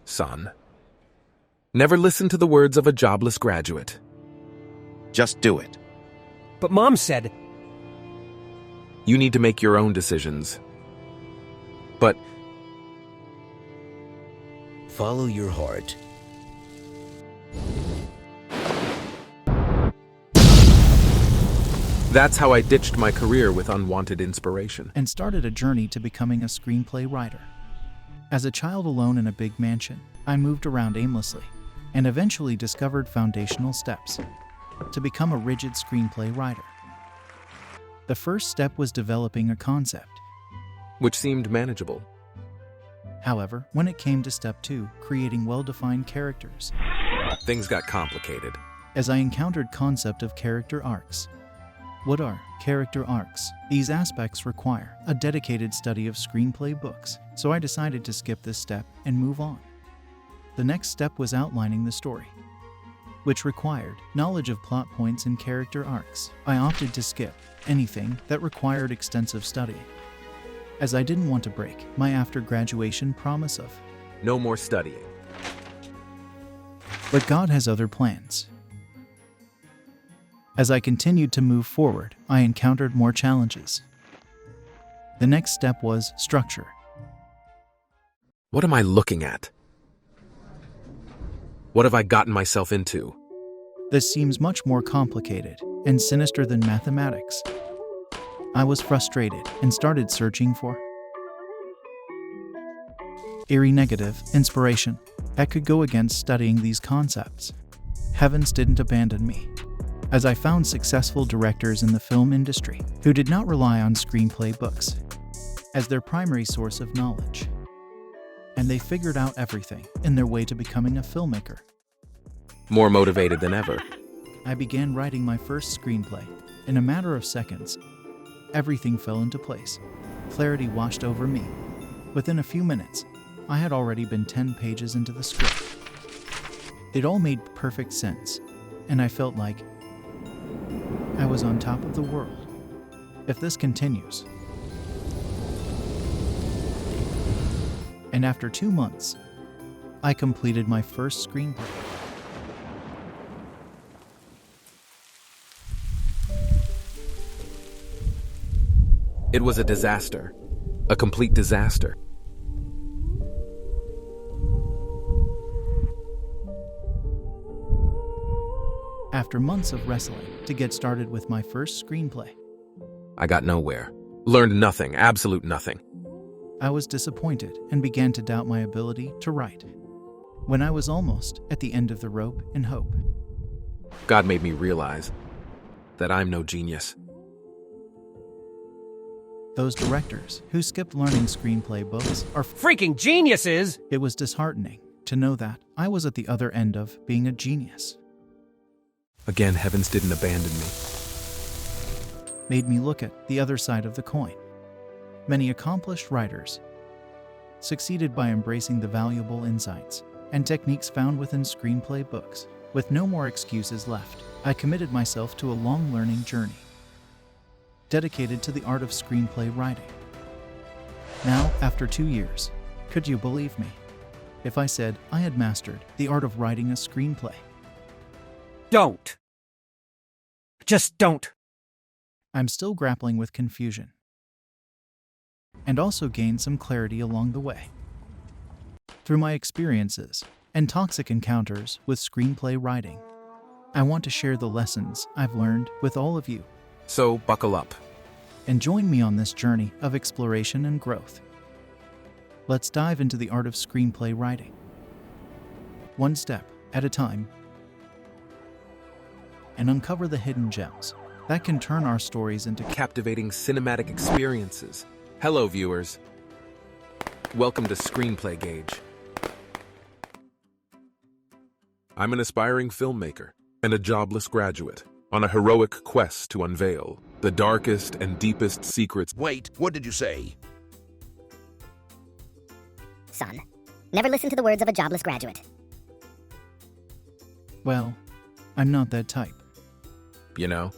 Son, never listen to the words of a jobless graduate. Just do it. But Mom said... You need to make your own decisions. But follow your heart. that's how I ditched my career with unwanted inspiration. And started a journey to becoming a screenplay writer. As a child alone in a big mansion, I moved around aimlessly and eventually discovered foundational steps to become a rigid screenplay writer. The first step was developing a concept. Which seemed manageable. However, when it came to step 2, creating well-defined characters, Things got complicated. as I encountered concept of character arcs. What are character arcs? These aspects require a dedicated study of screenplay books, so I decided to skip this step and move on. The next step was outlining the story, which required knowledge of plot points and character arcs. I opted to skip anything that required extensive studying, as I didn't want to break my after-graduation promise of. No more studying. But God has other plans. As I continued to move forward, I encountered more challenges. The next step was structure. What am I looking at? What have I gotten myself into? This seems much more complicated and sinister than mathematics. I was frustrated and started searching for eerie negative inspiration that could go against studying these concepts. Heavens didn't abandon me, as I found successful directors in the film industry who did not rely on screenplay books as their primary source of knowledge. And they figured out everything in their way to becoming a filmmaker. More motivated than ever. I began writing my first screenplay. In a matter of seconds, everything fell into place. Clarity washed over me. Within a few minutes, I had already been 10 pages into the script. It all made perfect sense, and I felt like I was on top of the world. If this continues. And after 2 months, I completed my first screenplay. It was a disaster. A complete disaster. After months of wrestling to get started with my first screenplay, I got nowhere. Learned nothing, absolute nothing. I was disappointed and began to doubt my ability to write. When I was almost at the end of the rope in hope, God made me realize that I'm no genius. those directors who skipped learning screenplay books are Freaking geniuses! It was disheartening to know that I was at the other end of being a genius. Again, heavens didn't abandon me. Made me look at the other side of the coin. Many accomplished writers succeeded by embracing the valuable insights and techniques found within screenplay books. With no more excuses left, I committed myself to a long learning journey, dedicated to the art of screenplay writing. Now, after 2 years, could you believe me if I said I had mastered the art of writing a screenplay? Don't. Just don't. I'm still grappling with confusion, and also gained some clarity along the way. Through my experiences and toxic encounters with screenplay writing, I want to share the lessons I've learned with all of you, So buckle up. and join me on this journey of exploration and growth. Let's dive into the art of screenplay writing, one step at a time, and uncover the hidden gems that can turn our stories into Captivating cinematic experiences. Hello, viewers. Welcome to Screenplay Gauge. I'm an aspiring filmmaker and a jobless graduate on a heroic quest to unveil the darkest and deepest secrets. Wait, what did you say? Son, never listen to the words of a jobless graduate. Well, I'm not that type. You know,